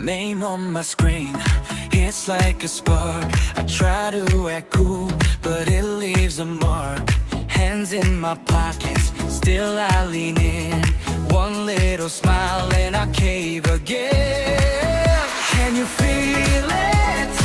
name on my screen, it's like a spark. I try to act cool, but it leaves a mark. Hands in my pockets, still I lean in. One little smile and I cave again. Can you feel it?